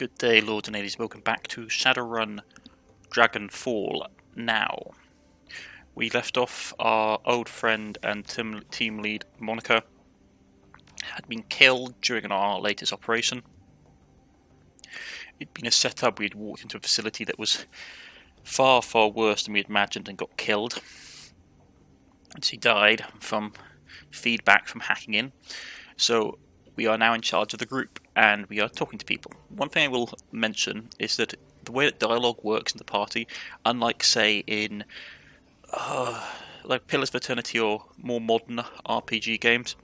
Good day, Lords and Ladies. Welcome back to Shadowrun Dragonfall. Now, we left off our old friend and team lead, Monica, had been killed during our latest operation. It'd been a setup. We had walked into a facility that was far, far worse than we had imagined and got killed. And she died from feedback from hacking in. So we are now in charge of the group and we are talking to people. One thing I will mention is that the way that dialogue works in the party, unlike say in like Pillars of Eternity or more modern RPG games,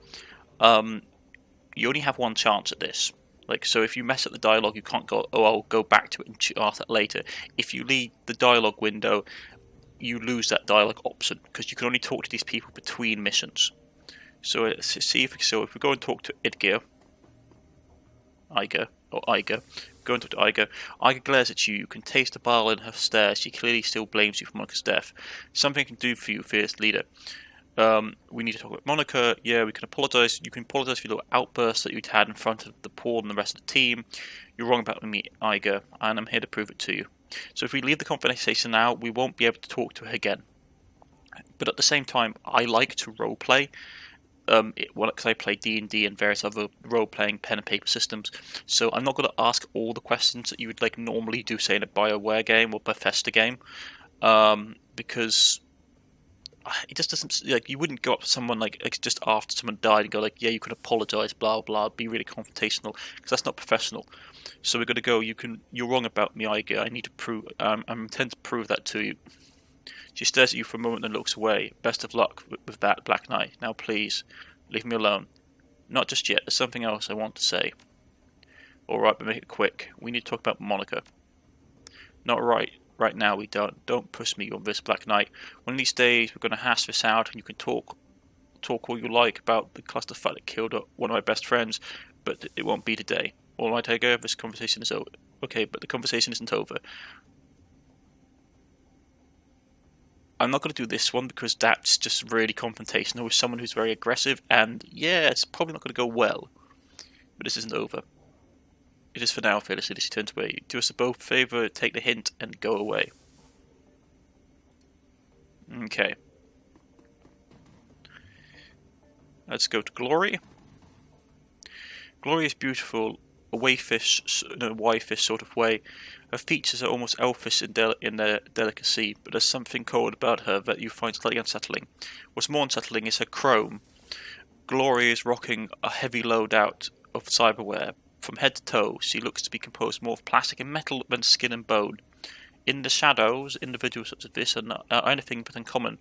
you only have one chance at this. Like, so if you mess up the dialogue, you can't go, oh, I'll go back to it and ask that later. If you leave the dialogue window, you lose that dialogue option because you can only talk to these people between missions. So if we go and talk to Iger, go and talk to Iger. Iger glares at you. You can taste the bile in her stare. She clearly still blames you for Monica's death. Something I can do for you, fierce leader. We need to talk about Monica. Yeah, we can apologise. You can apologise for your little outburst that you'd had in front of the Paul and the rest of the team. You're wrong about me, Iger, and I'm here to prove it to you. So if we leave the conversation now, we won't be able to talk to her again. But at the same time, I like to roleplay. Because I play D&D and various other role-playing pen and paper systems, so I'm not going to ask all the questions that you would like normally do, say in a BioWare game or Bethesda game, because it just doesn't, like, you wouldn't go up to someone like just after someone died and go like, yeah, you can apologise, blah blah, be really confrontational, because that's not professional. So we're going to go, you're wrong about me, Iger. I need to prove, I intend to prove that to you. She stares at you for a moment and looks away. Best of luck with that, Black Knight. Now please, leave me alone. Not just yet, there's something else I want to say. Alright, but make it quick. We need to talk about Monica. Not right now we don't. Don't push me on this, Black Knight. One of these days we're going to hash this out and you can talk all you like about the clusterfuck that killed one of my best friends, but it won't be today. Alright, Iger, this conversation is over. Okay, but the conversation isn't over. I'm not going to do this one because that's just really confrontational with someone who's very aggressive, and yeah, it's probably not going to go well. But this isn't over. It is for now, Felicity. She turns away. Do us both a favour, take the hint, and go away. Okay. Let's go to Glory. Glory is beautiful, a wayfish, in a waifish sort of way. Her features are almost elfish in their delicacy, but there's something cold about her that you find slightly unsettling. What's more unsettling is her chrome. Glory is rocking a heavy loadout of cyberware. From head to toe, she looks to be composed more of plastic and metal than skin and bone. In the shadows, individuals such as this are not anything but uncommon,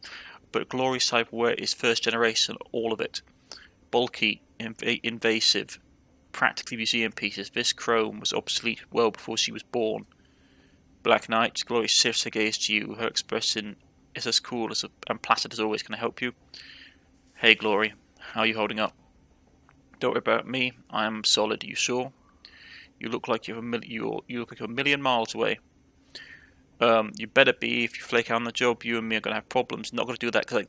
but Glory's cyberware is first generation, all of it. Bulky, invasive, practically museum pieces. This chrome was obsolete well before she was born. Black Knight, Glory shifts her gaze to you. Her expression is as cool and placid as always. Can I help you? Hey, Glory. How are you holding up? Don't worry about me. I am solid. Are you sure? You look like you're a million miles away. You better be. If you flake out on the job, you and me are going to have problems. Not going to do that because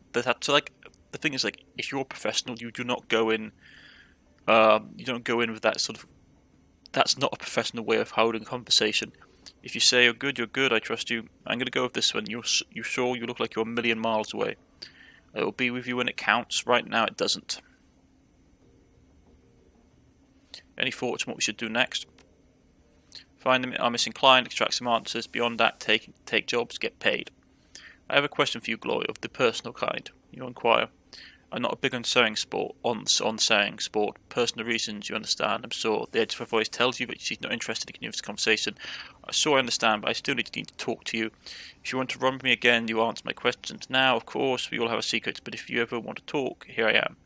the thing is, like, if you're a professional, you do not go in. You don't go in with that sort of. That's not a professional way of holding a conversation. If you say you're good, I trust you. I'm going to go with this one. You sure? You look like you're a million miles away. I will be with you when it counts. Right now it doesn't. Any thoughts on what we should do next? Find our missing client, extract some answers. Beyond that, take jobs, get paid. I have a question for you, Glory, of the personal kind. You inquire. I'm not big on saying sport. Personal reasons, you understand. I'm sure the edge of her voice tells you that she's not interested in continuing this conversation. I understand, but I still need to talk to you. If you want to run with me again, you answer my questions. Now, of course, we all have a secret, but if you ever want to talk, here I am.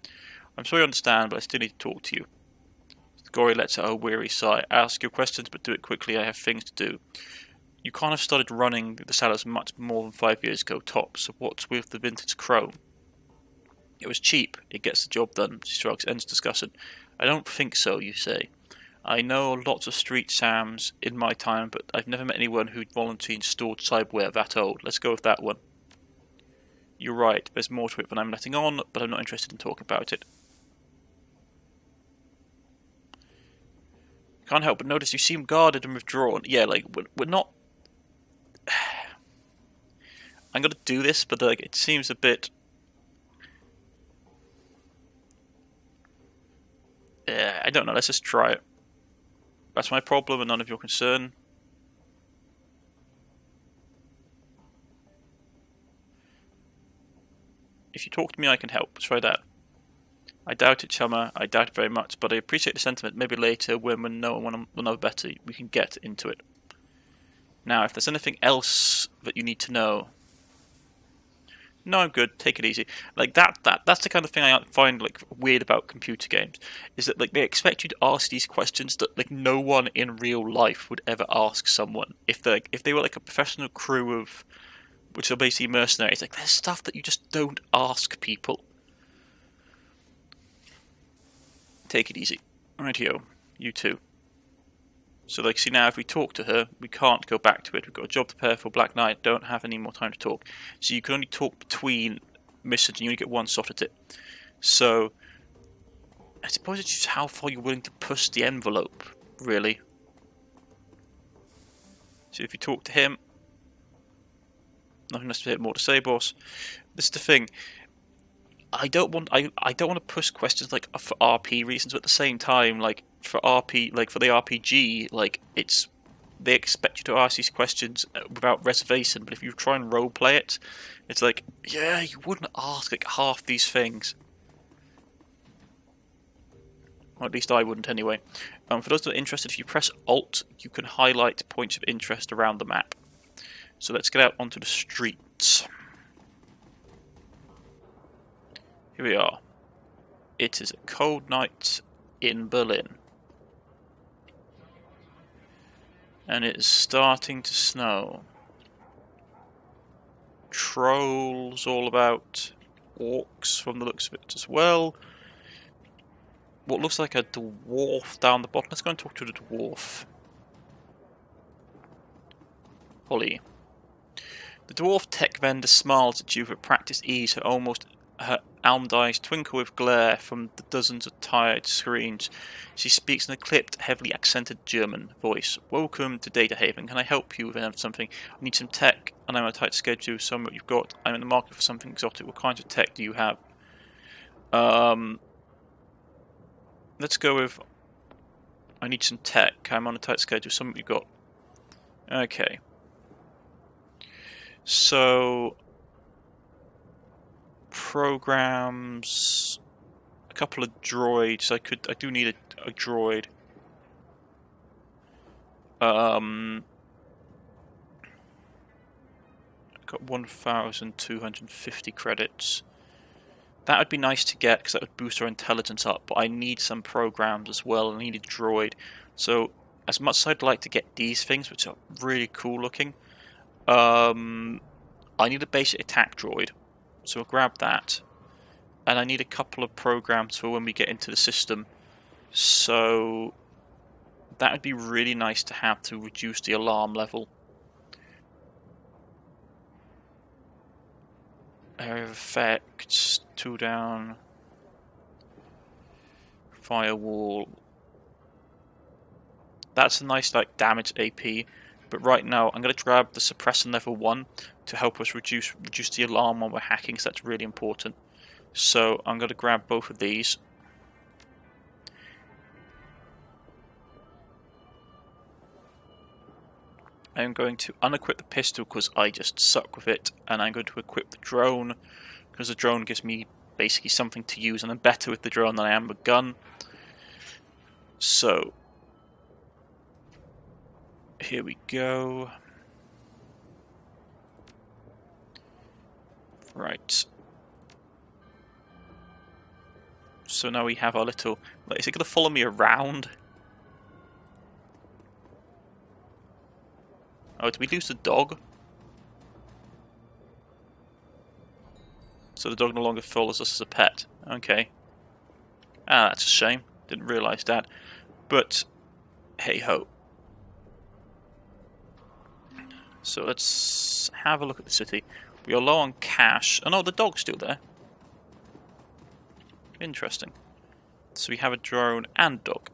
I'm sure you understand, but I still need to talk to you. Glory lets out a weary sigh. Ask your questions, but do it quickly. I have things to do. You can't have started running the Saddles much more than 5 years ago, tops. So what's with the vintage chrome? It was cheap. It gets the job done. She shrugs. Ends discussion. I don't think so, you say. I know lots of street Sams in my time, but I've never met anyone who'd voluntarily installed cyberware that old. Let's go with that one. You're right. There's more to it than I'm letting on, but I'm not interested in talking about it. Can't help but notice you seem guarded and withdrawn. Yeah, like, we're not... I'm gonna do this, but like, it seems a bit... I don't know, let's just try it. That's my problem and none of your concern. If you talk to me, I can help. Let's try that. I doubt it, Chummer. I doubt it very much, but I appreciate the sentiment. Maybe later, when we know better, we can get into it. Now, if there's anything else that you need to know... No, I'm good. Take it easy. Like that's the kind of thing I find like weird about computer games. Is that like they expect you to ask these questions that like no one in real life would ever ask someone. If they were like a professional crew of, which are basically mercenaries, like there's stuff that you just don't ask people. Take it easy. Rightio, you too. So like, see now, if we talk to her, we can't go back to it. We've got a job to prepare for. Black Knight, don't have any more time to talk. So you can only talk between missions, and you only get one shot at it. So I suppose it's just how far you're willing to push the envelope, really. So if you talk to him, nothing less more to say, boss. This is the thing. I don't want to push questions like for RP reasons, but at the same time, like for RP, like for the RPG, like they expect you to ask these questions without reservation. But if you try and roleplay it, it's like, yeah, you wouldn't ask like half these things. Or at least I wouldn't anyway. For those that are interested, if you press Alt, you can highlight points of interest around the map. So let's get out onto the streets. Here we are. It is a cold night in Berlin. And it is starting to snow. Trolls all about. Orcs from the looks of it as well. What looks like a dwarf down the bottom. Let's go and talk to the dwarf. Holly. The dwarf tech vendor smiles at you with practiced ease, her almond eyes twinkle with glare from the dozens of tired screens. She speaks in a clipped, heavily accented German voice. Welcome to Data Haven. Can I help you with something? I need some tech, and I'm on a tight schedule, so what you've got. I'm in the market for something exotic. What kinds of tech do you have? Let's go with... I need some tech. I'm on a tight schedule. Something you've got. Okay. So... programs, a couple of droids. I do need a droid. I've got 1,250 credits. That would be nice to get because that would boost our intelligence up. But I need some programs as well. I need a droid. So as much as I'd like to get these things, which are really cool looking, I need a basic attack droid. So we'll grab that. And I need a couple of programs for when we get into the system. So that would be really nice to have to reduce the alarm level. Area of effects, 2 down. Firewall. That's a nice like damage AP. But right now I'm going to grab the suppressor level 1 to help us reduce the alarm when we're hacking, so that's really important. So I'm going to grab both of these. I'm going to unequip the pistol because I just suck with it, and I'm going to equip the drone because the drone gives me basically something to use, and I'm better with the drone than I am with gun. So here we go. Right. So now we have our little... Like, is it going to follow me around? Oh, did we lose the dog? So the dog no longer follows us as a pet. Okay. Ah, that's a shame. Didn't realise that. But, hey-ho. So let's have a look at the city. We are low on cash. Oh no, the dog's still there. Interesting. So we have a drone and dog.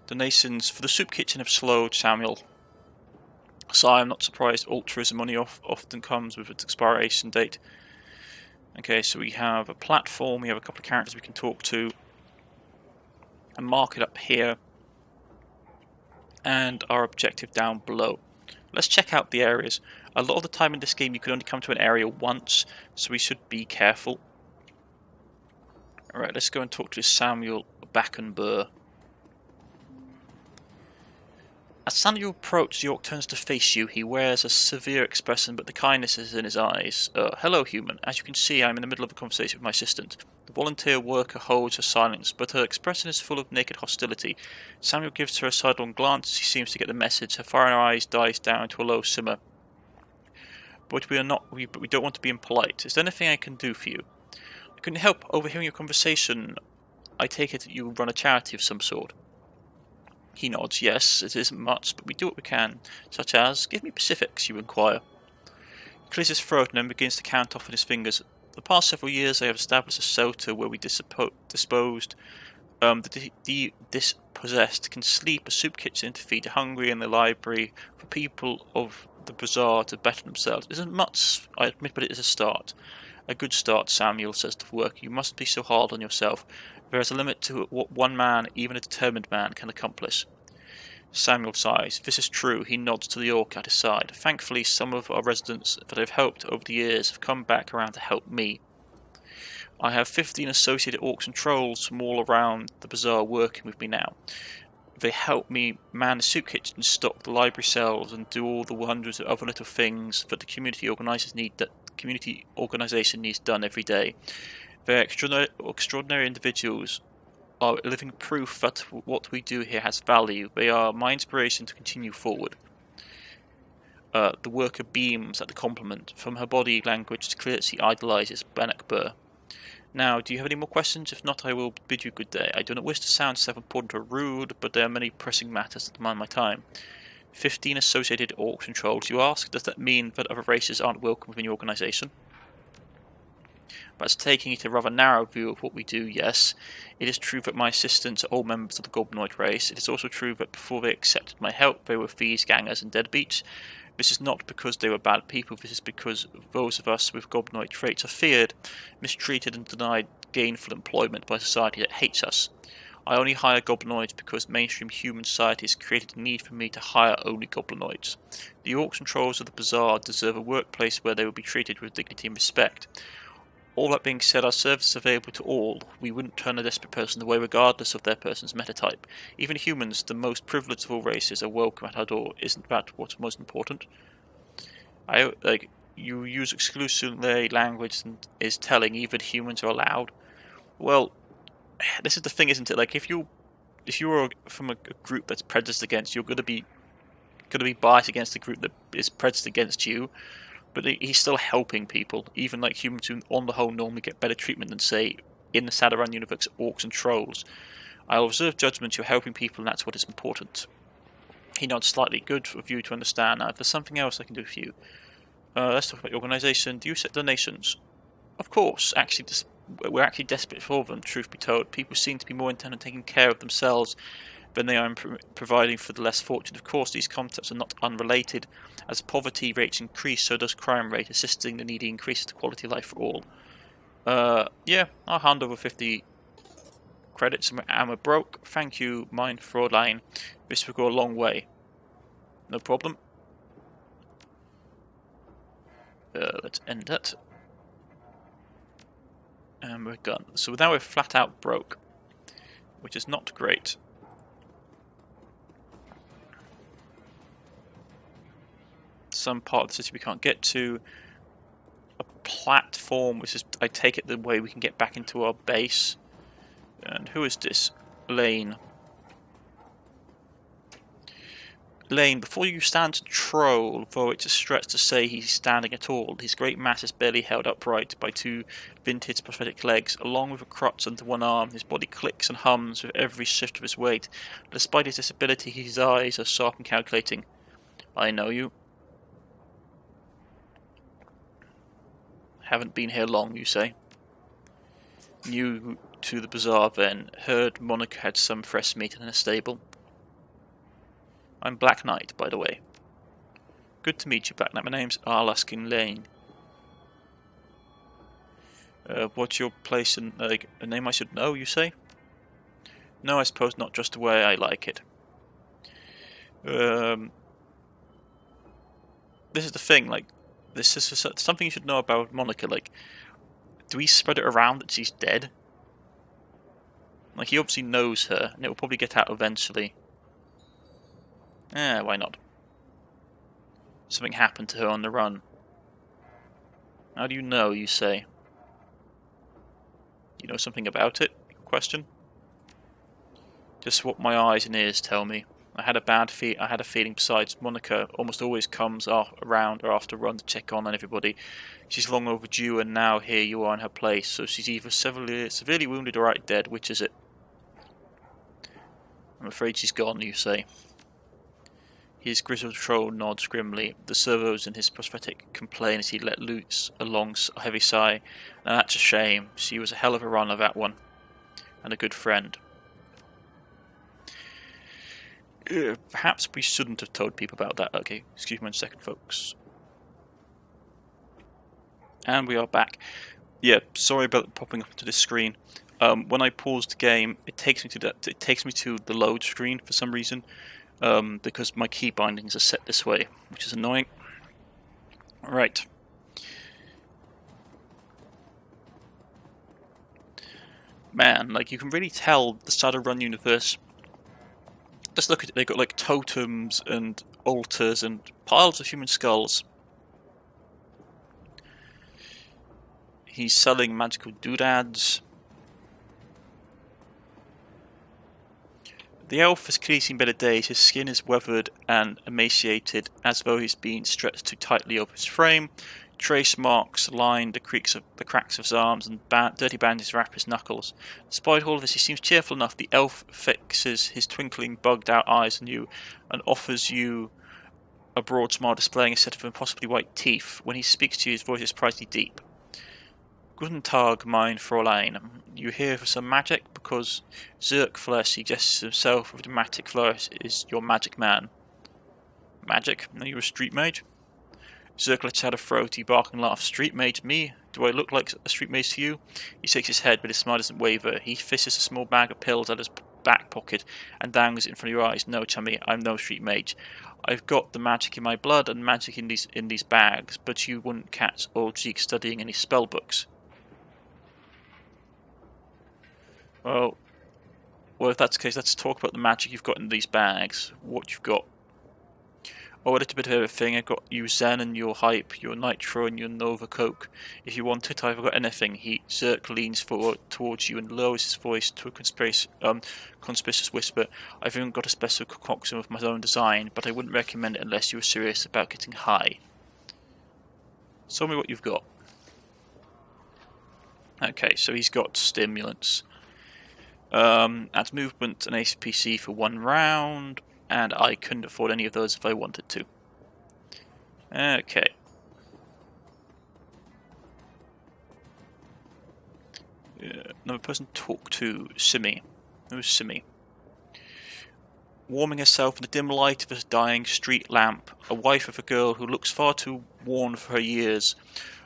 Donations for the soup kitchen have slowed, Samuel. So I'm not surprised altruism money often comes with its expiration date. Okay, so we have a platform, we have a couple of characters we can talk to, a market up here, and our objective down below. Let's check out the areas. A lot of the time in this game you can only come to an area once, so we should be careful. Alright, let's go and talk to Samuel Backenburr. As Samuel approaches, the orc turns to face you. He wears a severe expression, but the kindness is in his eyes. Hello, human. As you can see, I'm in the middle of a conversation with my assistant. The volunteer worker holds her silence, but her expression is full of naked hostility. Samuel gives her a sidelong glance. He seems to get the message. Her fire in her eyes dies down to a low simmer. But we don't want to be impolite. Is there anything I can do for you? I couldn't help overhearing your conversation. I take it that you run a charity of some sort. He nods. Yes, it isn't much, but we do what we can. Such as, give me specifics, you inquire. He clears his throat and then begins to count off with his fingers. The past several years I have established a shelter where we dispossessed can sleep, a soup kitchen to feed the hungry, and the library for people of the bazaar to better themselves. It isn't much, I admit, but it is a start. A good start, Samuel says to the worker. You mustn't be so hard on yourself. There is a limit to what one man, even a determined man, can accomplish. Samuel sighs. This is true. He nods to the orc at his side. Thankfully, some of our residents that I've helped over the years have come back around to help me. I have 15 associated orcs and trolls from all around the bazaar working with me now. They help me man the soup kitchen, stock the library shelves, and do all the hundreds of other little things that the community organisation needs done every day. They're extraordinary individuals, are living proof that what we do here has value. They are my inspiration to continue forward. The worker beams at the compliment. From her body language, it's clear that she idolises Bannockburr. Now, do you have any more questions? If not, I will bid you good day. I do not wish to sound self-important or rude, but there are many pressing matters that demand my time. 15 associated orcs and trolls, you ask? Does that mean that other races aren't welcome within your organisation? That's taking it a rather narrow view of what we do, yes. It is true that my assistants are all members of the goblinoid race. It is also true that before they accepted my help, they were thieves, gangers, and deadbeats. This is not because they were bad people, this is because those of us with goblinoid traits are feared, mistreated, and denied gainful employment by society that hates us. I only hire goblinoids because mainstream human society has created a need for me to hire only goblinoids. The orcs and trolls of the bazaar deserve a workplace where they will be treated with dignity and respect. All that being said, our service is available to all. We wouldn't turn a desperate person away regardless of their person's metatype. Even humans, the most privileged of all races, are welcome at our door. Isn't that what's most important? You use exclusionary language and is telling even humans are allowed. Well, this is the thing, isn't it? Like if you're from a group that's prejudiced against you, you're gonna be biased against the group that is prejudiced against you. But he's still helping people, even like humans who on the whole normally get better treatment than, say, in the Shadowrun universe, orcs and trolls. I'll reserve judgment, you're helping people and that's what is important. He nods slightly. Good of you to understand. Now, if there's something else I can do for you. Let's talk about your organisation. Do you accept donations? Of course, actually, we're actually desperate for them, truth be told. People seem to be more intent on taking care of themselves than they are in providing for the less fortunate. Of course, these concepts are not unrelated. As poverty rates increase, so does crime rate. Assisting the needy increases the quality of life for all. Yeah, I'll hand over 50 credits and we're broke. Thank you, mein Fräulein. This will go a long way. No problem. Let's end that. And we're done. So now we're flat out broke, which is not great. Some part of the city we can't get to. A platform, which is, I take it, the way we can get back into our base. And who is this? Lane. Lane, before you stand to troll, though it's a stretch to say he's standing at all, his great mass is barely held upright by two vintage prosthetic legs, along with a crutch under one arm. His body clicks and hums with every shift of his weight. Despite his disability, his eyes are sharp and calculating. I know you. Haven't been here long, you say. New to the bazaar then. Heard Monica had some fresh meat in her stable. I'm Black Knight, by the way. Good to meet you, Black Knight. My name's Alaskin Lane. What's your place in, like, a name I should know, you say? No, I suppose not, just the way I like it. This is the thing, like, this is something you should know about Monica, like, do we spread it around that she's dead? Like, he obviously knows her, and it will probably get out eventually. Why not? Something happened to her on the run. How do you know, you say? You know something about it? Question. Just what my eyes and ears tell me. I had a feeling besides Monica almost always comes around or after run to check on everybody. She's long overdue and now here you are in her place, so she's either severely wounded or outright dead. Which is it? I'm afraid she's gone, you say. His grizzled troll nods grimly. The servos in his prosthetic complain as he let loose a long, heavy sigh. Now that's a shame. She was a hell of a runner, that one. And a good friend. Perhaps we shouldn't have told people about that. Okay, excuse me one second, folks. And we are back. Yeah, sorry about popping up to this screen. When I pause the game, it takes me to the load screen for some reason, because my key bindings are set this way, which is annoying. Right. Man, like, you can really tell the Shadowrun universe. Just look at it, they've got like totems and altars and piles of human skulls. He's selling magical doodads. The elf has clearly seen better days. His skin is weathered and emaciated, as though he's been stretched too tightly over his frame. Trace marks line the cracks of his arms, and dirty bandages wrap his knuckles. Despite all of this, he seems cheerful enough. The elf fixes his twinkling, bugged-out eyes on you and offers you a broad smile, displaying a set of impossibly white teeth. When he speaks to you, his voice is surprisingly deep. Guten Tag, mein Fräulein. You here for some magic? Because Zerkflesh suggests himself with a dramatic flourish is your magic man. Magic? Are you a street mage? Zerk lets out a throaty, barking laugh. Street mage? Me? Do I look like a street mage to you? He shakes his head, but his smile doesn't waver. He fishes a small bag of pills out of his back pocket and dangles it in front of your eyes. No, chummy, I'm no street mage. I've got the magic in my blood and magic in these bags, but you wouldn't catch old Zeke studying any spell books. Well, if that's the case, let's talk about the magic you've got in these bags. What you've got. Oh, a little bit of everything. I've got you Zen and your Hype, your Nitro and your Nova Coke. If you want it, I've got anything. Zerk leans forward towards you and lowers his voice to a conspicuous whisper. I've even got a special concoction of my own design, but I wouldn't recommend it unless you were serious about getting high. Tell me what you've got. Okay, so he's got stimulants. Adds movement and APC for 1 round. And I couldn't afford any of those if I wanted to. Okay. Another person to talk to. Simi. Who's Simi? Warming herself in the dim light of a dying street lamp. A wife of a girl who looks far too worn for her years.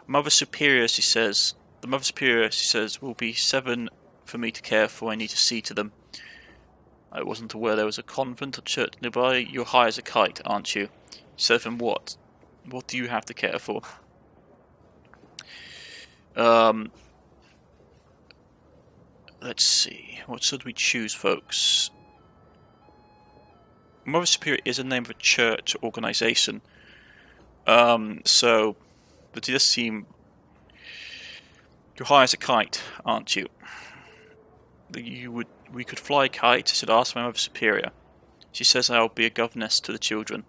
Mother Superior, she says. The Mother Superior, she says, will be 7 for me to care for. I need to see to them. I wasn't aware there was a convent or church nearby. You're high as a kite, aren't you? 7 what? What do you have to care for? Let's see. What should we choose, folks? Mother Superior is a name of a church organisation. But it does seem... You're high as a kite, aren't you? We could fly a kite. I should ask my Mother Superior. She says I'll be a governess to the children.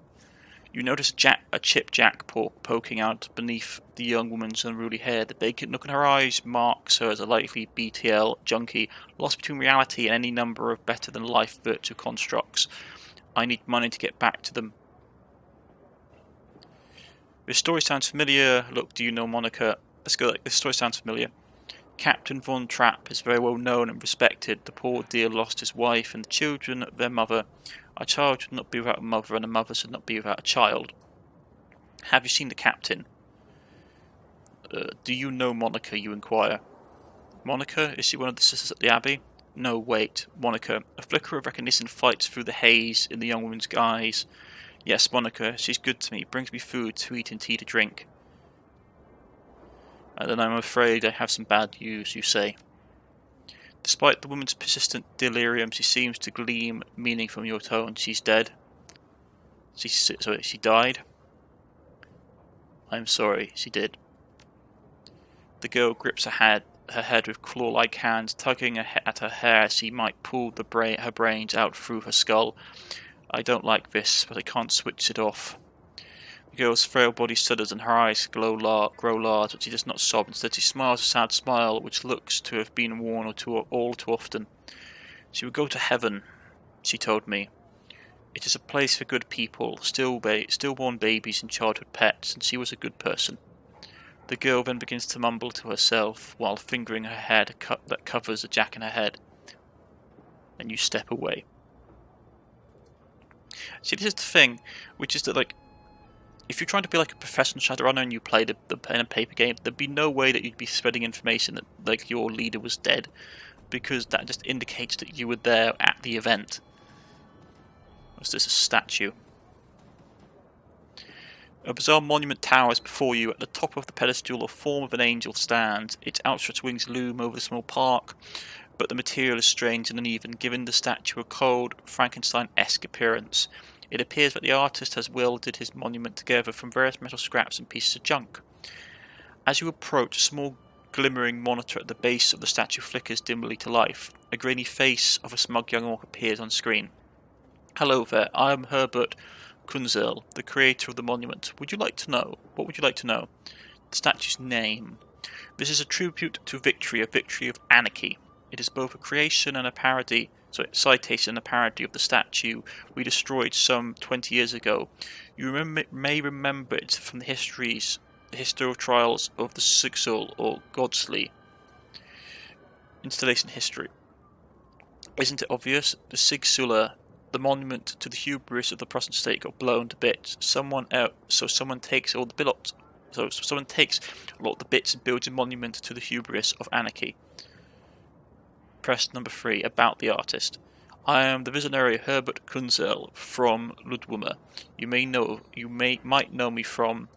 You notice a chip jack poking out beneath the young woman's unruly hair. The vacant look in her eyes marks her as a likely BTL junkie, lost between reality and any number of better-than-life virtual constructs. I need money to get back to them. This story sounds familiar. Look, do you know Monica? Let's go. This story sounds familiar. Captain Von Trapp is very well known and respected. The poor dear lost his wife and the children of their mother. A child should not be without a mother, and a mother should not be without a child. Have you seen the captain? Do you know Monica, you inquire. Monica? Is she one of the sisters at the Abbey? No, wait. Monica. A flicker of recognition fights through the haze in the young woman's eyes. Yes, Monica. She's good to me, brings me food to eat and tea to drink. Then I'm afraid I have some bad news, you say. Despite the woman's persistent delirium, she seems to glean meaning from your tone. She's dead. She died? I'm sorry, she did. The girl grips her head with claw-like hands, tugging at her hair as she might pull her brains out through her skull. I don't like this, but I can't switch it off. The girl's frail body shudders and her eyes grow large, but she does not sob. Instead, she smiles a sad smile, which looks to have been worn all too often. She would go to heaven, she told me. It is a place for good people, stillborn babies and childhood pets, and she was a good person. The girl then begins to mumble to herself while fingering her hair that covers a jack in her head. And you step away. See, this is the thing, which is that, like, if you're trying to be like a professional Shadowrunner and you played the pen and paper game, there'd be no way that you'd be spreading information that, like, your leader was dead, because that just indicates that you were there at the event. Was this a statue? A bizarre monument towers before you. At the top of the pedestal, a form of an angel stands. Its outstretched wings loom over the small park, but the material is strange and uneven, giving the statue a cold, Frankenstein-esque appearance. It appears that the artist has welded his monument together from various metal scraps and pieces of junk. As you approach, a small glimmering monitor at the base of the statue flickers dimly to life. A grainy face of a smug young orc appears on screen. Hello there, I am Herbert Kunzel, the creator of the monument. What would you like to know? The statue's name. This is a tribute to victory, a victory of anarchy. It is both a creation and a parody. Citation and a parody of the statue we destroyed some 20 years ago. You may remember it from the historical trials of the Sigsul or Godsley. Installation history. Isn't it obvious? The Sigsuller, the monument to the hubris of the Protestant state, got blown to bits. Someone takes a lot of the bits and builds a monument to the hubris of anarchy. Press number 3, about the artist. I am the visionary Herbert Kunzel from Ludwimmer. You might know me from...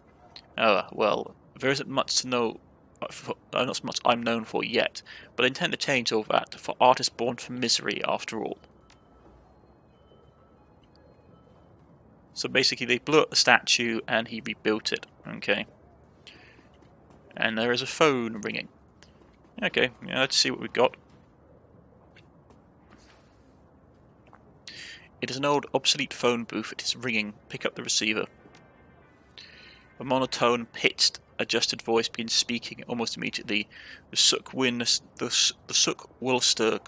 well, there isn't much to know, not so much I'm known for yet, but I intend to change all that, for art is born from misery after all. So basically they blew up the statue and he rebuilt it, okay? And there is a phone ringing. Okay, yeah, let's see what we've got. It is an old, obsolete phone booth. It is ringing. Pick up the receiver. A monotone, pitched, adjusted voice begins speaking almost immediately. The Suk Wilster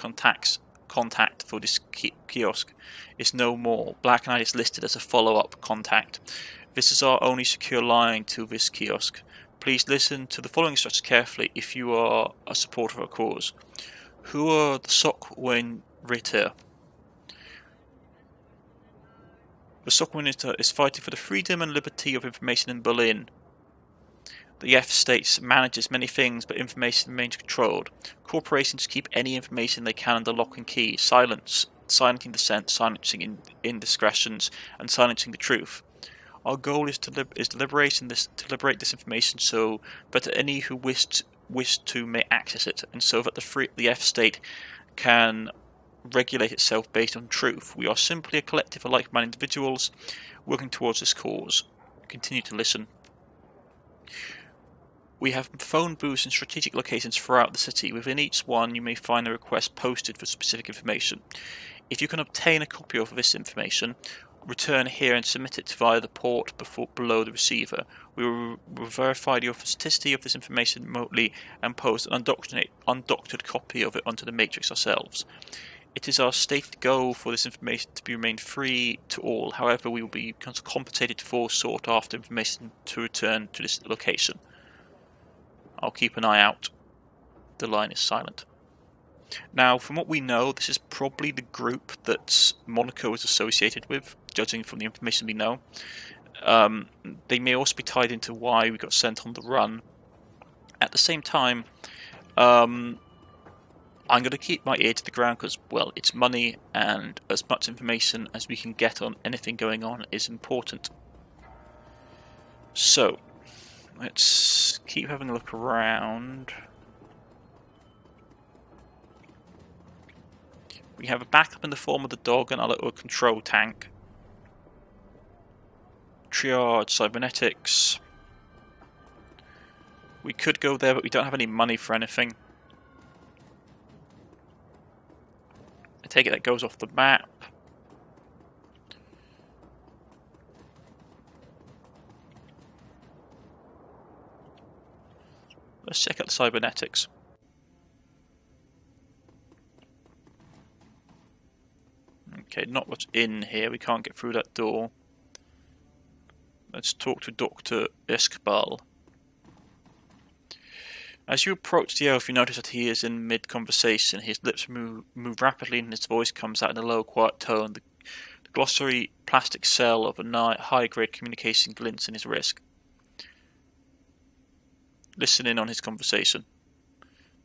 contact for this kiosk is no more. Black Knight is listed as a follow-up contact. This is our only secure line to this kiosk. Please listen to the following instructions carefully if you are a supporter of our cause. Who are the Sokwen Ritter? The Sokwen is fighting for the freedom and liberty of information in Berlin. The F States manages many things, but information remains controlled. Corporations keep any information they can under lock and key, silencing dissent, silencing indiscretions, and silencing the truth. Our goal is to liberate this information so that any who wish to may access it, and so that the F State can regulate itself based on truth. We are simply a collective of like-minded individuals working towards this cause. Continue to listen. We have phone booths in strategic locations throughout the city. Within each one you may find a request posted for specific information. If you can obtain a copy of this information, return here and submit it via the port below the receiver. We will verify the authenticity of this information remotely and post an undoctored copy of it onto the matrix ourselves. It is our stated goal for this information to remain free to all. However, we will be compensated for sought-after information to return to this location. I'll keep an eye out. The line is silent. Now, from what we know, this is probably the group that Monaco is associated with, judging from the information we know. They may also be tied into why we got sent on the run. At the same time, I'm going to keep my ear to the ground because, well, it's money, and as much information as we can get on anything going on is important. So, let's keep having a look around. We have a backup in the form of the dog and our little control tank. Triage, cybernetics. We could go there, but we don't have any money for anything. I take it that goes off the map. Let's check out the cybernetics. Okay, not much in here. We can't get through that door. Let's talk to Dr. Escobar. As you approach the elf, you notice that he is in mid-conversation. His lips move rapidly and his voice comes out in a low, quiet tone. The glossary plastic cell of a high-grade communication glints in his wrist. Listen in on his conversation.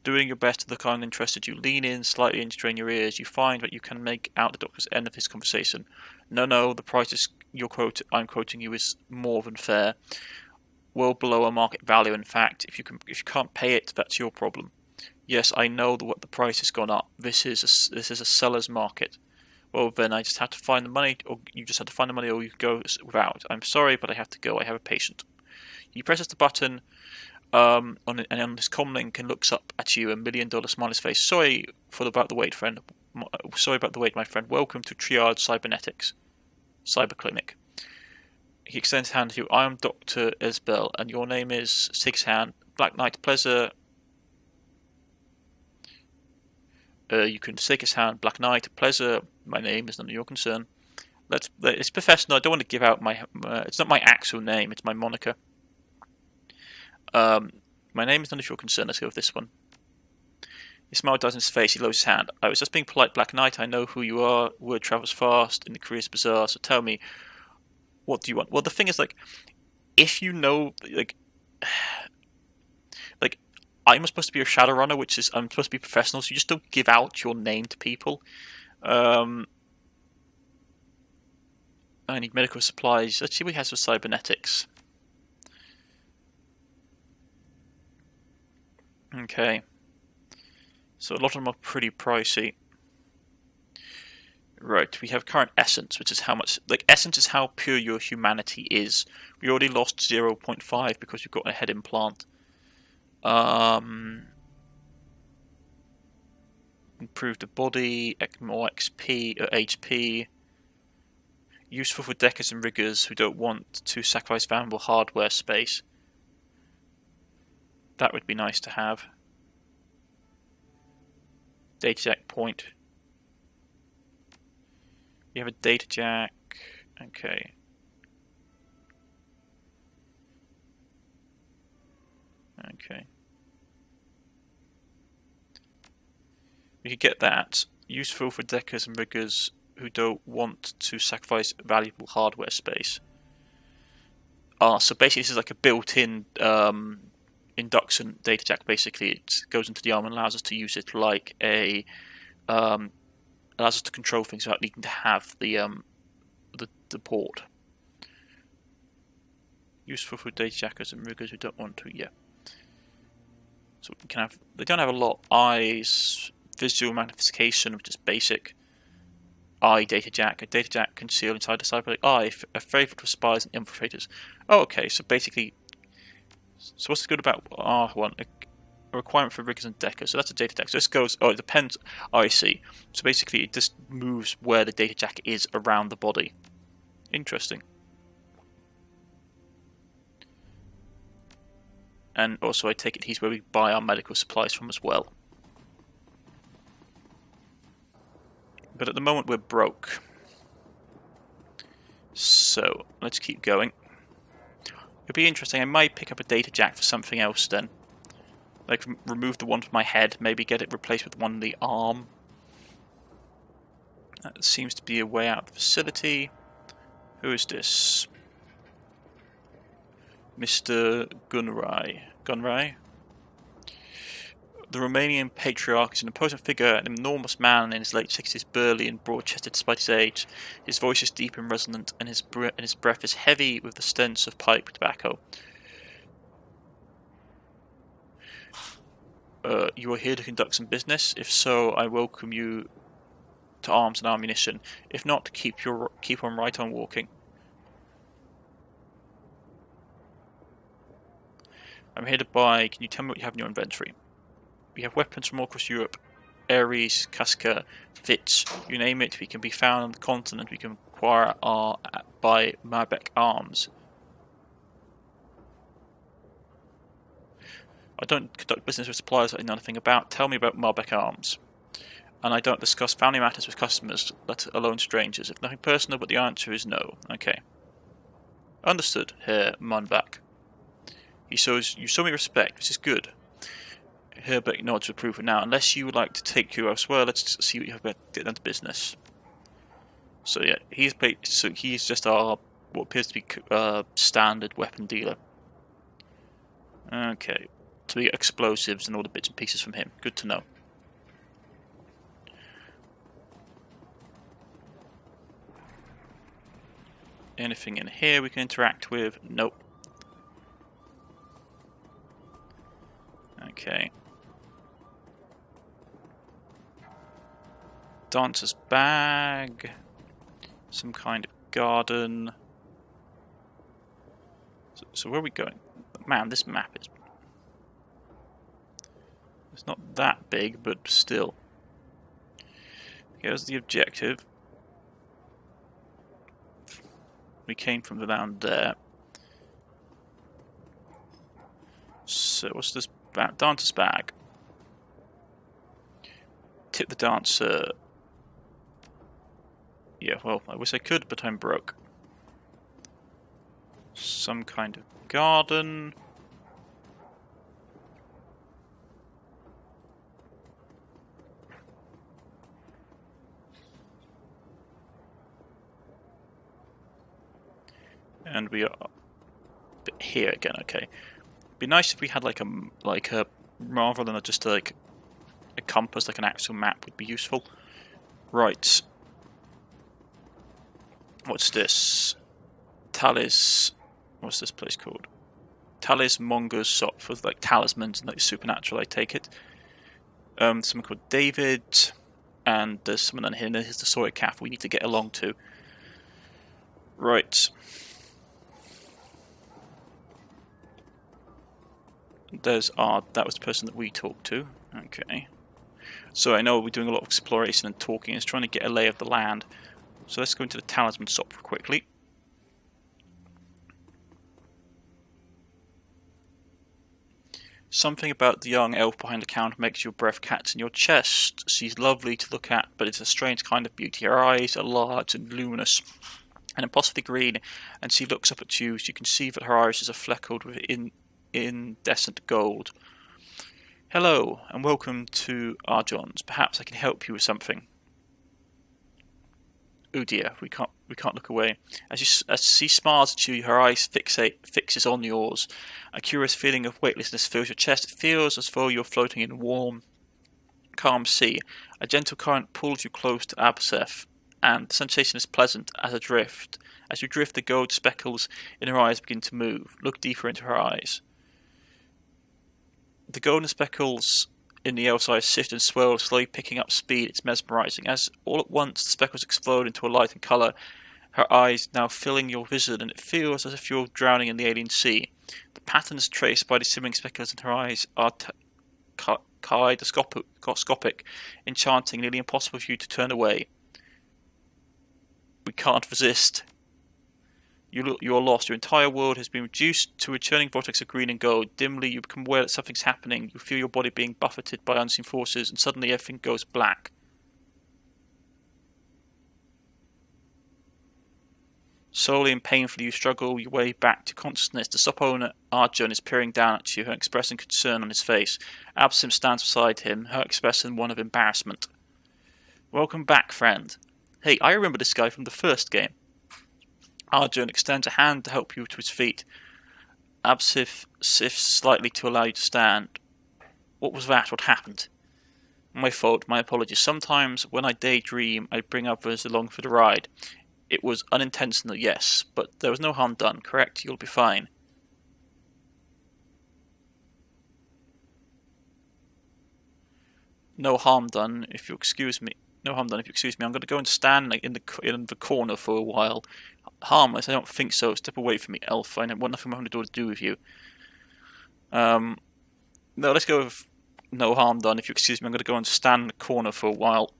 Doing your best to the kind interested, you lean in slightly and strain your ears. You find that you can make out the doctor's end of his conversation. No, the price I'm quoting you is more than fair. Well below a market value, in fact. If you can't pay it, that's your problem. Yes, I know what the price has gone up. This is a seller's market. Well, then I just have to find the money, or you just have to find the money, or you can go without. I'm sorry, but I have to go. I have a patient. He presses the button. On this comm link and looks up at you, $1 million smiley face. Sorry about the wait, friend. Sorry about the wait, my friend. Welcome to Triage Cybernetics, Cyber Clinic. He extends his hand to you. I am Dr. Isbell, and your name is Six Hand. Black Knight, pleasure. You can shake his hand. Black Knight, pleasure. My name is none of your concern. It's professional. I don't want to give out my. It's not my actual name. It's my moniker. My name is none of your concern. Let's go with this one. He smile dies in his face. He lowers his hand. I was just being polite, Black Knight. I know who you are. Word travels fast, and the career is bizarre. So tell me, what do you want? Well, the thing is, if you know, I'm supposed to be a Shadowrunner, which is I'm supposed to be professional. So you just don't give out your name to people. I need medical supplies. Let's see what he has for cybernetics. Okay, so a lot of them are pretty pricey. Right, we have current essence, which is how much, essence is how pure your humanity is. We already lost 0.5 because you've got a head implant. Improve the body, more XP, or HP. Useful for deckers and riggers who don't want to sacrifice valuable hardware space. That would be nice to have. Data jack point. You have a data jack. Okay. Okay. We could get that. Useful for deckers and riggers who don't want to sacrifice valuable hardware space. So basically this is like a built-in induction data jack. Basically it goes into the arm and allows us to use it like a allows us to control things without needing to have the port. Useful for data jackers and riggers who don't want to. Yeah, so we can have, they don't have a lot. Eyes, visual magnification, which is basic. Eye data jack, a data jack concealed inside the cybernetic eye, a favourite for spies and infiltrators. Oh, okay, so basically, so what's good about R1? A requirement for riggers and deckers, so that's a data jack. So this goes, it depends. I see. So basically, it just moves where the data jack is around the body. Interesting. And also, I take it he's where we buy our medical supplies from as well. But at the moment, we're broke. So let's keep going. It'll be interesting. I might pick up a data jack for something else then. Like, remove the one from my head, maybe get it replaced with one in the arm. That seems to be a way out of the facility. Who is this? Mr. Gunrai. Gunrai? The Romanian patriarch is an imposing figure, an enormous man in his late 60s, burly and broad-chested despite his age. His voice is deep and resonant, and his breath is heavy with the stench of pipe tobacco. You are here to conduct some business. If so, I welcome you to arms and ammunition. If not, keep on right on walking. I'm here to buy. Can you tell me what you have in your inventory? We have weapons from all across Europe. Ares, Casca, Fitz, you name it, we can be found on the continent. We can acquire by Marbeck Arms. I don't conduct business with suppliers I know nothing about. Tell me about Marbeck Arms. And I don't discuss family matters with customers, let alone strangers. If nothing personal, but the answer is no. Okay. Understood, Herr Marbeck. You show me respect, which is good. Herbeck nods with approval. Now, unless you would like to take you elsewhere, let's see what you have got to get down to business. So yeah, he's just our what appears to be standard weapon dealer. Okay, so we get explosives and all the bits and pieces from him. Good to know. Anything in here we can interact with? Nope. Okay. Dancer's bag. Some kind of garden. So where are we going? Man, this map is... It's not that big, but still. Here's the objective. We came from down there. So what's this dancer's bag? Tip the dancer. Yeah, well, I wish I could, but I'm broke. Some kind of garden. And we are here again. Okay, be nice if we had like a rather than just like a compass, like an actual map would be useful. Right. What's this? Talis. What's this place called? Talis Monger's shop for like talismans and like supernatural. I take it. Someone called David, and there's someone on here. And here's the Sawyer Calf we need to get along to. Right. That was the person that we talked to. Okay. So I know we're doing a lot of exploration and talking. It's trying to get a lay of the land. So let's go into the talisman shop quickly. Something about the young elf behind the counter makes your breath catch in your chest. She's lovely to look at, but it's a strange kind of beauty. Her eyes are large and luminous, and impossibly green, and she looks up at you. So you can see that her irises are fleckled with incandescent gold. Hello, and welcome to Arjon's. Perhaps I can help you with something. Oh dear, we can't look away. As she smiles at you, her eyes fixes on yours. A curious feeling of weightlessness fills your chest. It feels as though you're floating in a warm, calm sea. A gentle current pulls you close to Abseth, and the sensation is pleasant as a drift. As you drift, the gold speckles in her eyes begin to move. Look deeper into her eyes. The golden speckles in the elf's eyes shift and swirl, slowly picking up speed. It's mesmerizing. As all at once the speckles explode into a light and color, her eyes now filling your vision, and it feels as if you're drowning in the alien sea. The patterns traced by the shimmering speckles in her eyes are kaleidoscopic, enchanting, nearly impossible for you to turn away. We can't resist. You are lost. Your entire world has been reduced to a churning vortex of green and gold. Dimly, you become aware that something's happening. You feel your body being buffeted by unseen forces, and suddenly everything goes black. Slowly and painfully you struggle your way back to consciousness. The shop owner, Arjun, is peering down at you, her expressing concern on his face. Absinthe stands beside him, her expression one of embarrassment. Welcome back, friend. Hey, I remember this guy from the first game. Arjun extends a hand to help you to his feet. Absinthe shifts slightly to allow you to stand. What was that? What happened? My fault, my apologies. Sometimes when I daydream, I bring others along for the ride. It was unintentional, yes, but there was no harm done, correct? You'll be fine. No harm done, if you excuse me. No harm done, if you excuse me. I'm going to go and stand in the corner for a while. Harmless? I don't think so. Step away from me, elf. I want nothing more to do with you. No, let's go with no harm done. If you excuse me, I'm going to go and stand in the corner for a while.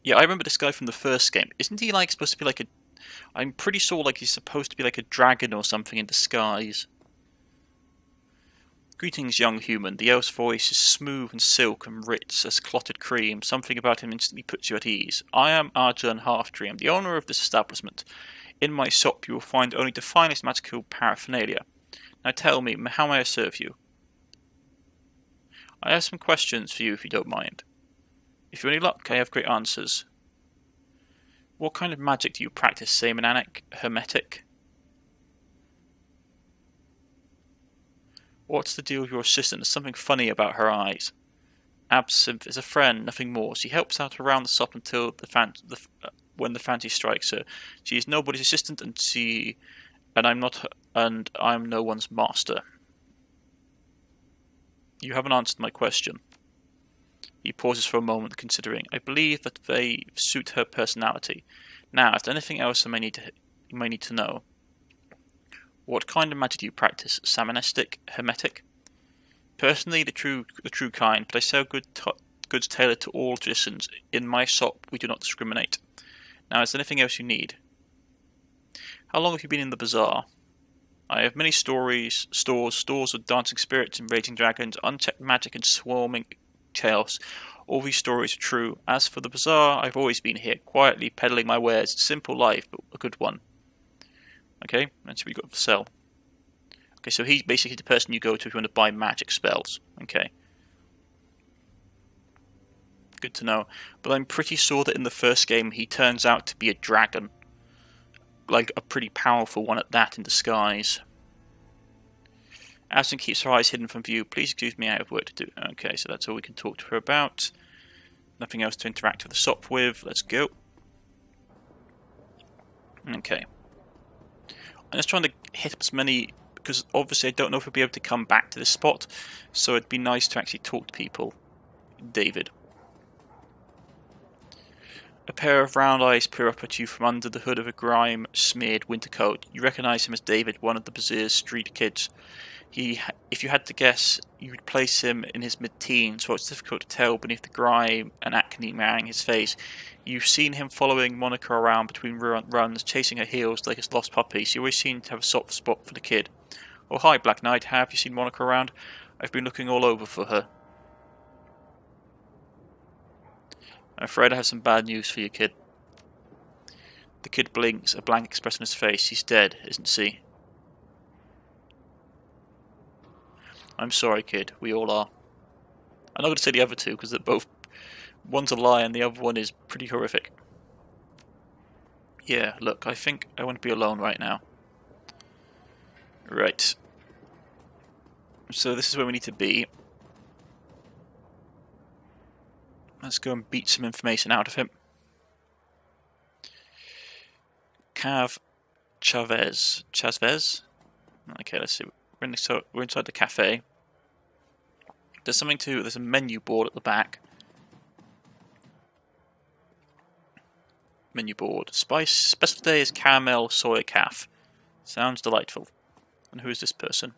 Yeah, I remember this guy from the first game. Isn't he like supposed to be like a... I'm pretty sure like he's supposed to be like a dragon or something in disguise. Greetings, young human. The elf's voice is smooth and silk and rich as clotted cream. Something about him instantly puts you at ease. I am Arjun Halfdream, the owner of this establishment. In my shop you will find only the finest magical paraphernalia. Now tell me, how may I serve you? I have some questions for you if you don't mind. If you're any luck, I have great answers. What kind of magic do you practice? Shamanic? Hermetic? What's the deal with your assistant? There's something funny about her eyes. Absinthe is a friend, nothing more. She helps out around the shop until when the fancy strikes her. She is nobody's assistant, and I'm no one's master. You haven't answered my question. He pauses for a moment, considering. I believe that they suit her personality. Now, is there anything else you may need to know? What kind of magic do you practice? Shamanistic? Hermetic? Personally, the true kind, but I sell goods tailored to all traditions. In my shop, we do not discriminate. Now, is there anything else you need? How long have you been in the bazaar? I have many stores with dancing spirits and raging dragons, unchecked magic and swarming chaos. All these stories are true. As for the bazaar, I've always been here, quietly peddling my wares. Simple life, but a good one. Okay, that's what we got for sell. Okay, so he's basically the person you go to if you want to buy magic spells. Okay. Good to know. But I'm pretty sure that in the first game he turns out to be a dragon. Like a pretty powerful one at that in disguise. Aston keeps her eyes hidden from view. Please excuse me, I have work to do. Okay, so that's all we can talk to her about. Nothing else to interact with the shop with. Let's go. Okay. I'm just trying to hit up as many, because obviously I don't know if we'll be able to come back to this spot, so it'd be nice to actually talk to people. David. A pair of round eyes peer up at you from under the hood of a grime-smeared winter coat. You recognise him as David, one of the bazaar's street kids. If you had to guess, you would place him in his mid-teens, so it's difficult to tell beneath the grime and acne marring his face. You've seen him following Monica around between runs, chasing her heels like his lost puppy, so you always seem to have a soft spot for the kid. Oh hi, Black Knight, have you seen Monica around? I've been looking all over for her. I'm afraid I have some bad news for you, kid. The kid blinks, a blank expression on his face. She's dead, isn't she? I'm sorry, kid. We all are. I'm not going to say the other two, because they're both... One's a lie and the other one is pretty horrific. Yeah, look, I think I want to be alone right now. Right. So this is where we need to be. Let's go and beat some information out of him. Cav Chavez. Chazvez? Okay, let's see. We're inside the cafe. There's a menu board at the back. Menu board. Special today is caramel soy calf. Sounds delightful. And who is this person?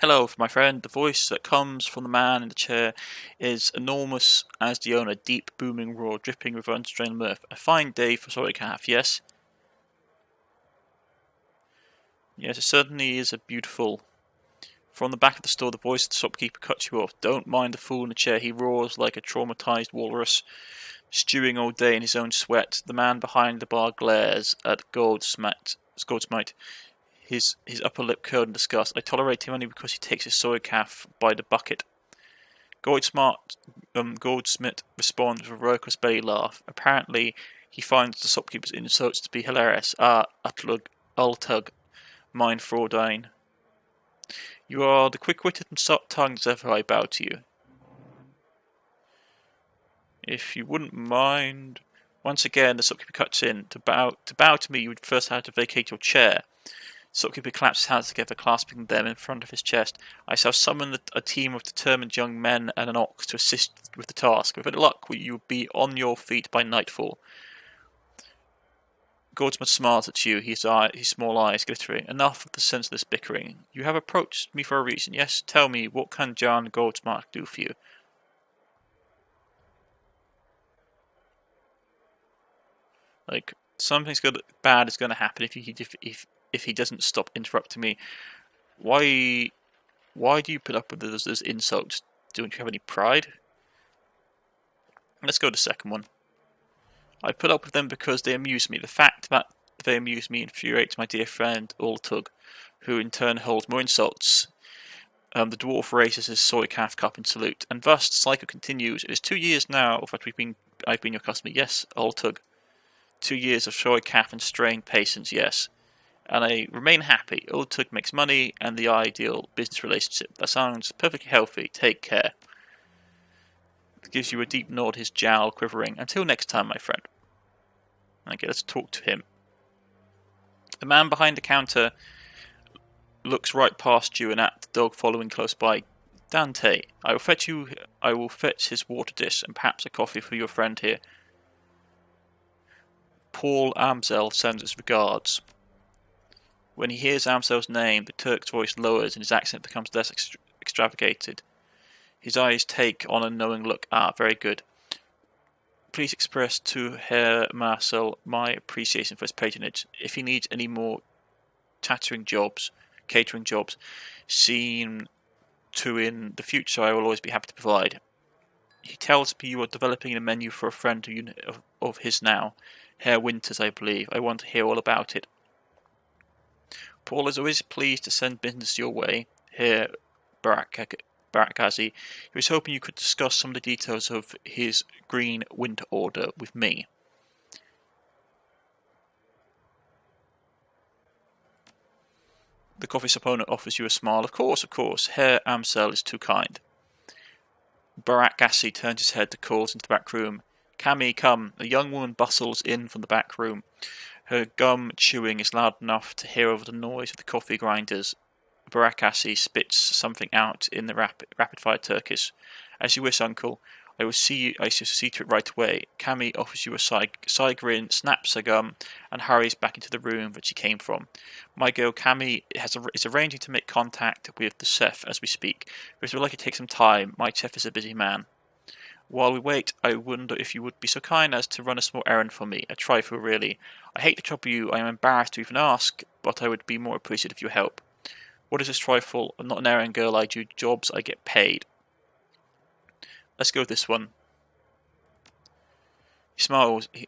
Hello, my friend. The voice that comes from the man in the chair is enormous as the owner, deep, booming roar, dripping with unstrained mirth. A fine day for soy calf, yes? Yes, it certainly is a beautiful... From the back of the store, the voice of the shopkeeper cuts you off. Don't mind the fool in the chair, he roars like a traumatized walrus. Stewing all day in his own sweat, the man behind the bar glares at Goldsmith, his upper lip curled in disgust. I tolerate him only because he takes his soy calf by the bucket. Goldsmith responds with a raucous belly laugh. Apparently, he finds the shopkeeper's insults to be hilarious. Ultug, mine Fraudine. You are the quick-witted and soft-tongued as ever. I bow to you. If you wouldn't mind. Once again, the shopkeeper cuts in. To bow to me, you would first have to vacate your chair. The shopkeeper claps his hands together, clasping them in front of his chest. I shall summon a team of determined young men and an ox to assist with the task. With any luck, you will be on your feet by nightfall. Goldsmith smiles at you, his small eyes glittering. Enough of the senseless bickering. You have approached me for a reason. Yes, tell me, what can John Goldsmith do for you? Like, something's bad is going to happen if he doesn't stop interrupting me. Why do you put up with those insults? Don't you have any pride? Let's go to the second one. I put up with them because they amuse me. The fact that they amuse me infuriates my dear friend Ultug, who in turn holds more insults. The dwarf raises his soy calf cup in salute, and thus the cycle continues. It is 2 years now that I've been your customer. Yes, Ultug. 2 years of soy calf and strained patience. Yes. And I remain happy. Ultug makes money and the ideal business relationship. That sounds perfectly healthy. Take care. Gives you a deep nod, his jowl quivering. Until next time, my friend. Okay, let's talk to him. The man behind the counter looks right past you and at the dog following close by. Dante, I will fetch his water dish and perhaps a coffee for your friend here. Paul Amsel sends his regards. When he hears Amsel's name, the Turk's voice lowers and his accent becomes less extravagated. His eyes take on a knowing look. Very good. Please express to Herr Marcel my appreciation for his patronage. If he needs any more catering jobs, seen to in the future, I will always be happy to provide. He tells me you are developing a menu for a friend of his now, Herr Winters, I believe. I want to hear all about it. Paul is always pleased to send business your way, Herr Barakazi. He was hoping you could discuss some of the details of his green winter order with me. The coffee shop owner offers you a smile. Of course. Herr Amsel is too kind. Barakazi turns his head to calls into the back room. Cammy, come. A young woman bustles in from the back room. Her gum chewing is loud enough to hear over the noise of the coffee grinders. Barakasi spits something out in the rapid-fire Turkish. As you wish, uncle. I shall see to it right away. Cammy offers you a side grin, snaps her gum, and hurries back into the room that she came from. My girl Cammy is arranging to make contact with the chef as we speak. But it will likely take some time. My chef is a busy man. While we wait, I wonder if you would be so kind as to run a small errand for me. A trifle, really. I hate to trouble you. I am embarrassed to even ask, but I would be more appreciative of your help. What is this trifle? I'm not an errand girl. I do jobs. I get paid. Let's go with this one.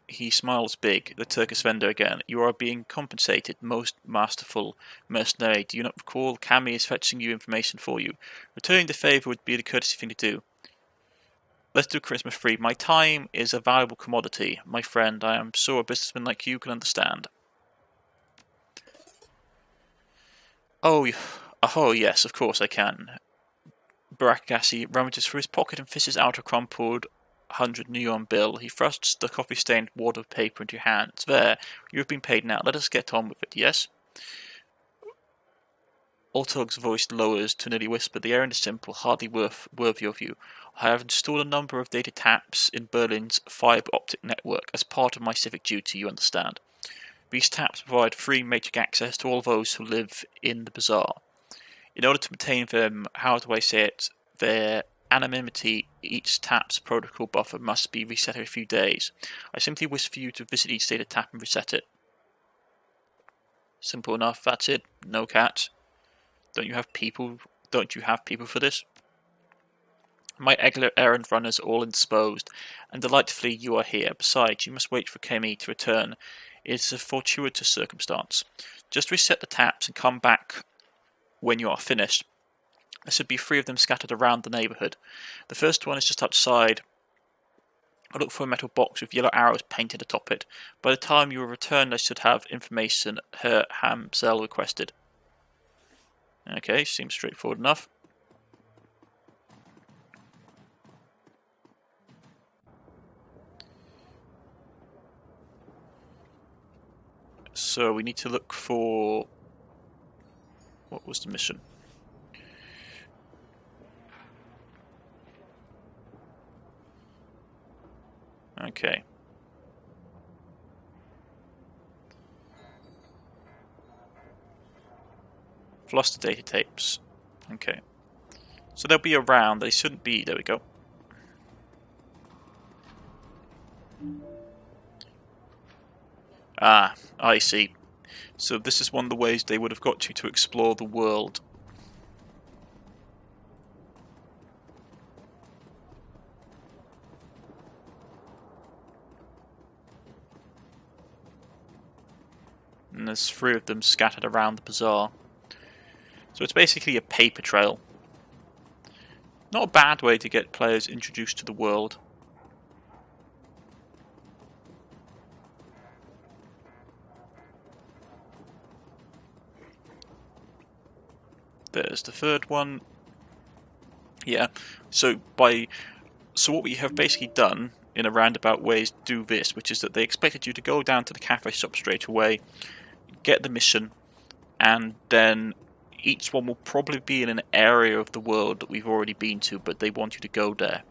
He smiles big. The Turkish vendor again. You are being compensated, most masterful mercenary. Do you not recall? Cammy is fetching you information for you. Returning the favour would be the courtesy thing to do. Let's do Christmas free. My time is a valuable commodity, my friend. I am sure a businessman like you can understand. Oh, yes, of course I can. Barakasi rummages through his pocket and fishes out a crumpled 100 neon bill. He thrusts the coffee-stained wad of paper into your hands. There, you have been paid now. Let us get on with it, yes? Ultug's voice lowers to nearly whisper. The errand is simple, hardly worthy of you. I have installed a number of data taps in Berlin's fibre optic network as part of my civic duty, you understand. These taps provide free matrix access to all those who live in the bazaar. In order to maintain them, their anonymity, each tap's protocol buffer must be reset every few days. I simply wish for you to visit each data tap and reset it. Simple enough, that's it. No catch. Don't you have people for this? My errand runners are all indisposed, and delightfully you are here. Besides, you must wait for Kemi to return. It is a fortuitous circumstance. Just reset the taps and come back when you are finished. There should be 3 of them scattered around the neighbourhood. The first one is just outside. I look for a metal box with yellow arrows painted atop it. By the time you return, I should have information Herr Hamzel requested. Okay, seems straightforward enough. So we need to look for... What was the mission? Okay. I've lost the data tapes. Okay. So they'll be around. They shouldn't be... There we go. Ah, I see. So this is one of the ways they would have got you to explore the world. And there's 3 of them scattered around the bazaar. So it's basically a paper trail. Not a bad way to get players introduced to the world. There's the 3rd one. Yeah, so what we have basically done in a roundabout way is do this, which is that they expected you to go down to the cafe shop straight away, get the mission, and then each one will probably be in an area of the world that we've already been to, but they want you to go there.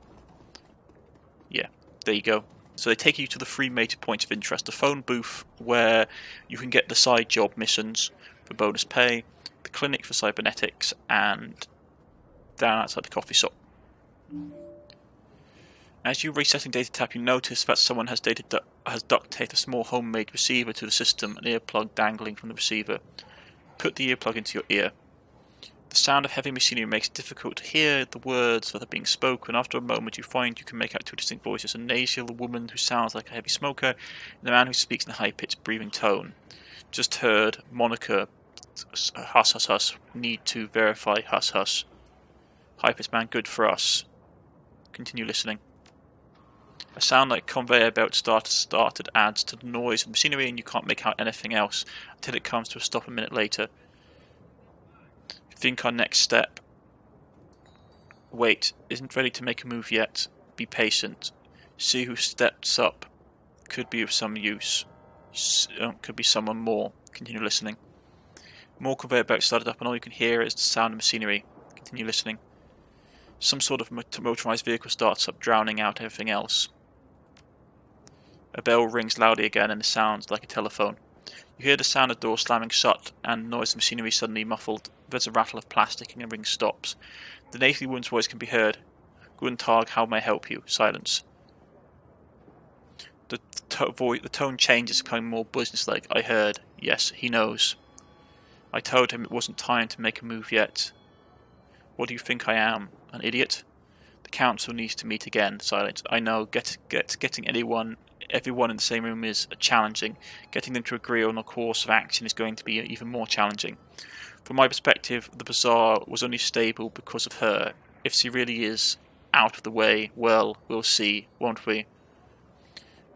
Yeah, there you go. So they take you to the 3 major points of interest: the phone booth, where you can get the side job missions for bonus pay, the clinic for cybernetics, and down outside the coffee shop. As you resetting data tap, you notice that someone has duct taped a small homemade receiver to the system, an earplug dangling from the receiver. Put the earplug into your ear. The sound of heavy machinery makes it difficult to hear the words that are being spoken. After a moment, you find you can make out 2 distinct voices: a nasal woman who sounds like a heavy smoker, and a man who speaks in a high-pitched, breathing tone. Just heard Monica, huss huss huss. Need to verify, huss huss. High-pitched man, good for us. Continue listening. A sound like conveyor belt started adds to the noise of machinery, and you can't make out anything else until it comes to a stop a minute later. Think our next step. Wait, isn't ready to make a move yet. Be patient. See who steps up. Could be of some use. Could be someone more. Continue listening. More conveyor belts started up, and all you can hear is the sound of machinery. Continue listening. Some sort of motorized vehicle starts up, drowning out everything else. A bell rings loudly again, and it sounds like a telephone. You hear the sound of the door slamming shut, and the noise of machinery suddenly muffled. There's a rattle of plastic, and the ring stops. The nasally woman's voice can be heard. Guten Tag, how may I help you? Silence. The tone changes, becoming more businesslike. I heard. Yes, he knows. I told him it wasn't time to make a move yet. What do you think I am? An idiot? The council needs to meet again. Silence. I know. Getting everyone in the same room is challenging. Getting them to agree on a course of action is going to be even more challenging. From my perspective, the bazaar was only stable because of her. If she really is out of the way, well, we'll see, won't we?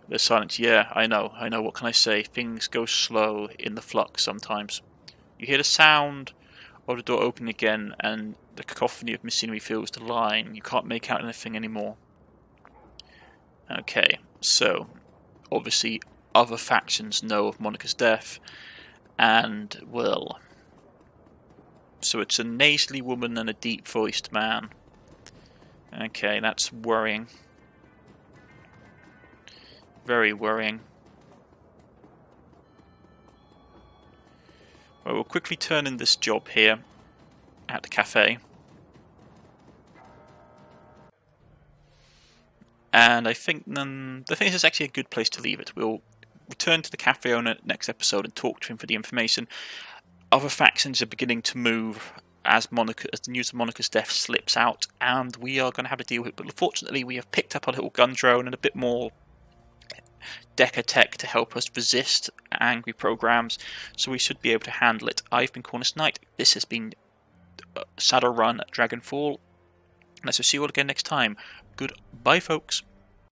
There's silence. Yeah, I know. What can I say? Things go slow in the flux sometimes. You hear the sound of the door opening again, and the cacophony of machinery fills the line. You can't make out anything anymore. Okay, so obviously other factions know of Monica's death, and well, so it's a nasally woman and a deep-voiced man. Okay, that's worrying. Very worrying. Well, we'll quickly turn in this job here at the cafe. And I think this is actually a good place to leave it. We'll return to the cafe owner next episode and talk to him for the information. Other factions are beginning to move as the news of Monica's death slips out, and we are going to have to deal with it. But fortunately, we have picked up a little gun drone and a bit more Deca tech to help us resist angry programs, so we should be able to handle it. I've been Cornish-knight. This has been Shadowrun Dragonfall. Let's see you all again next time. Goodbye, folks.